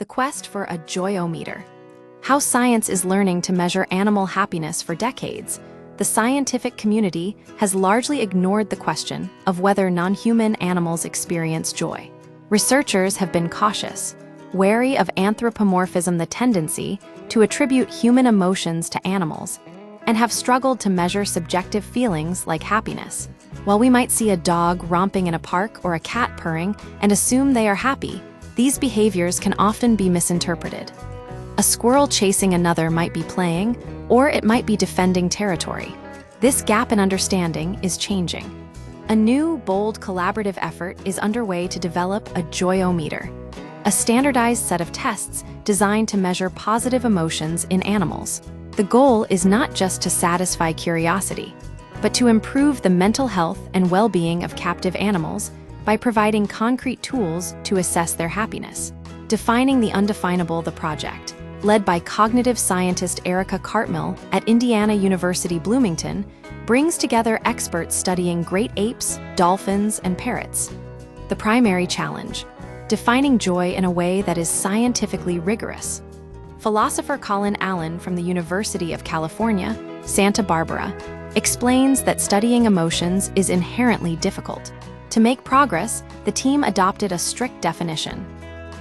the quest for a joyometer. How science is learning to measure animal happiness for decades, the scientific community has largely ignored the question of whether non-human animals experience joy. Researchers have been cautious, wary of anthropomorphism, the tendency to attribute human emotions to animals, and have struggled to measure subjective feelings like happiness. While we might see a dog romping in a park or a cat purring and assume they are happy, these behaviors can often be misinterpreted. A squirrel chasing another might be playing, or it might be defending territory. This gap in understanding is changing. A new, bold collaborative effort is underway to develop a joyometer, a standardized set of tests designed to measure positive emotions in animals. The goal is not just to satisfy curiosity, but to improve the mental health and well-being of captive animals by providing concrete tools to assess their happiness. Defining the Undefinable, the project, led by cognitive scientist Erica Cartmill at Indiana University Bloomington, brings together experts studying great apes, dolphins, and parrots. The primary challenge: defining joy in a way that is scientifically rigorous. Philosopher Colin Allen from the University of California, Santa Barbara, explains that studying emotions is inherently difficult. To make progress, the team adopted a strict definition.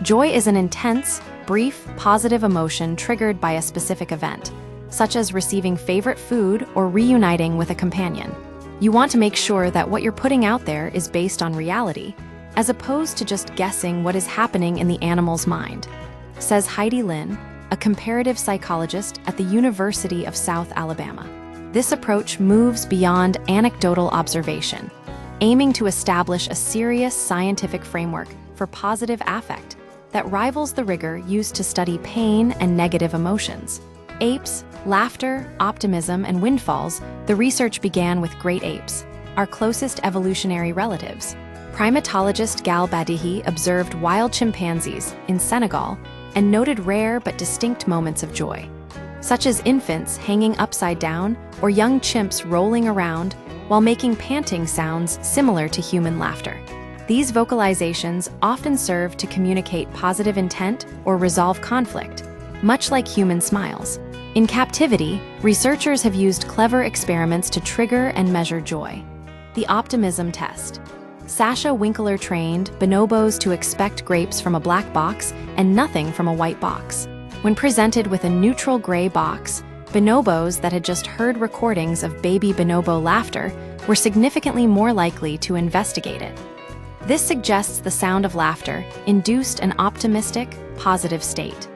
Joy is an intense, brief, positive emotion triggered by a specific event, such as receiving favorite food or reuniting with a companion. You want to make sure that what you're putting out there is based on reality, as opposed to just guessing what is happening in the animal's mind, says Heidi Lin, a comparative psychologist at the University of South Alabama. This approach moves beyond anecdotal observation, aiming to establish a serious scientific framework for positive affect that rivals the rigor used to study pain and negative emotions. Apes, laughter, optimism, and windfalls. The research began with great apes, our closest evolutionary relatives. Primatologist Gal Badihi observed wild chimpanzees in Senegal and noted rare but distinct moments of joy, such as infants hanging upside down or young chimps rolling around while making panting sounds similar to human laughter. These vocalizations often serve to communicate positive intent or resolve conflict, much like human smiles. In captivity, researchers have used clever experiments to trigger and measure joy. The optimism test. Sasha Winkler trained bonobos to expect grapes from a black box and nothing from a white box. When presented with a neutral gray box, bonobos that had just heard recordings of baby bonobo laughter were significantly more likely to investigate it. This suggests the sound of laughter induced an optimistic, positive state.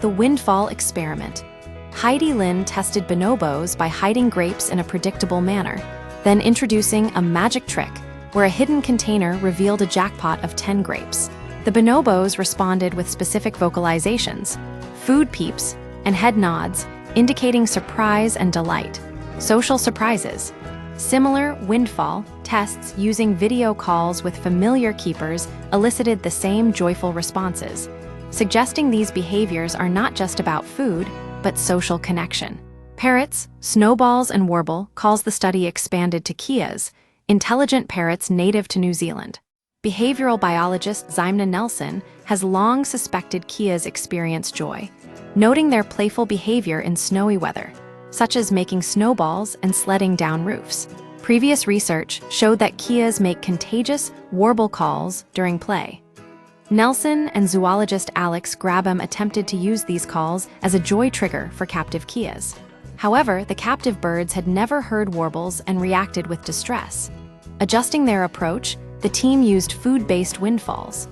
The windfall experiment. Heidi Lin tested bonobos by hiding grapes in a predictable manner, then introducing a magic trick where a hidden container revealed a jackpot of 10 grapes. The bonobos responded with specific vocalizations, food peeps, and head nods, indicating surprise and delight. Social surprises. Similar windfall tests using video calls with familiar keepers elicited the same joyful responses, suggesting these behaviors are not just about food, but social connection. Parrots, snowballs, and warble calls. The study expanded to kias, intelligent parrots native to New Zealand. Behavioral biologist Zymna Nelson has long suspected kias experience joy, noting their playful behavior in snowy weather, such as making snowballs and sledding down roofs. Previous research showed that kias make contagious warble calls during play. Nelson and zoologist Alex Grabham attempted to use these calls as a joy trigger for captive kias. However, the captive birds had never heard warbles and reacted with distress. Adjusting their approach, the team used food-based windfalls.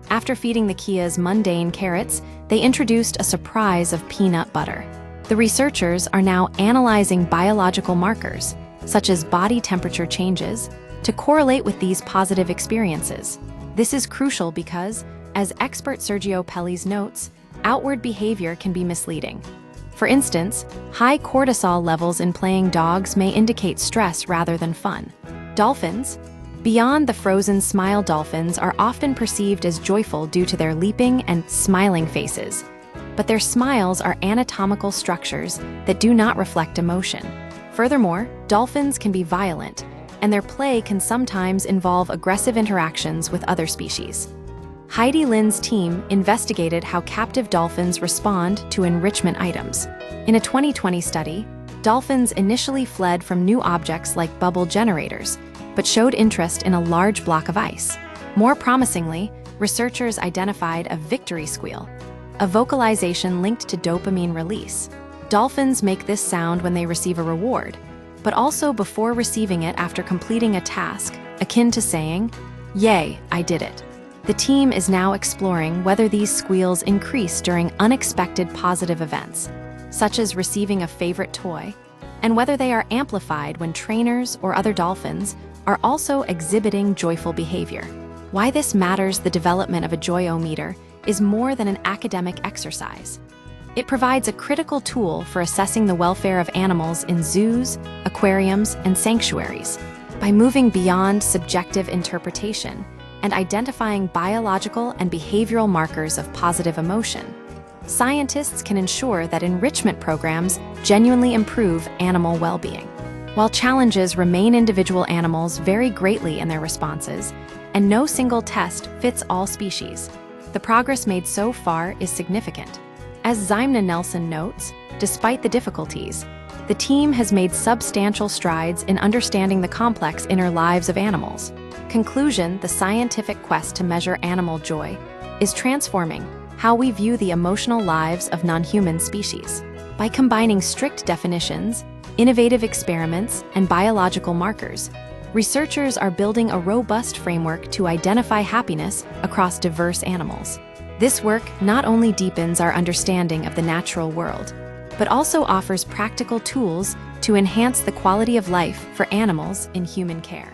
After feeding the kias mundane carrots, they introduced a surprise of peanut butter. The researchers are now analyzing biological markers, such as body temperature changes, to correlate with these positive experiences. This is crucial because, as expert Sergio Pellis notes, outward behavior can be misleading. For instance, high cortisol levels in playing dogs may indicate stress rather than fun. Dolphins. Beyond the frozen smile, dolphins are often perceived as joyful due to their leaping and smiling faces, but their smiles are anatomical structures that do not reflect emotion. Furthermore, dolphins can be violent, and their play can sometimes involve aggressive interactions with other species. Heidi Lin's team investigated how captive dolphins respond to enrichment items. In a 2020 study, dolphins initially fled from new objects like bubble generators, but showed interest in a large block of ice. More promisingly, researchers identified a victory squeal, a vocalization linked to dopamine release. Dolphins make this sound when they receive a reward, but also before receiving it after completing a task, akin to saying, "Yay, I did it." The team is now exploring whether these squeals increase during unexpected positive events, such as receiving a favorite toy, and whether they are amplified when trainers or other dolphins are also exhibiting joyful behavior. Why this matters: the development of a joyometer is more than an academic exercise. It provides a critical tool for assessing the welfare of animals in zoos, aquariums, and sanctuaries. By moving beyond subjective interpretation and identifying biological and behavioral markers of positive emotion, scientists can ensure that enrichment programs genuinely improve animal well-being. While challenges remain, individual animals vary greatly in their responses, and no single test fits all species. The progress made so far is significant. As Zymna Nelson notes, despite the difficulties, the team has made substantial strides in understanding the complex inner lives of animals. Conclusion: the scientific quest to measure animal joy is transforming how we view the emotional lives of non-human species. By combining strict definitions, innovative experiments, and biological markers, researchers are building a robust framework to identify happiness across diverse animals. This work not only deepens our understanding of the natural world, but also offers practical tools to enhance the quality of life for animals in human care.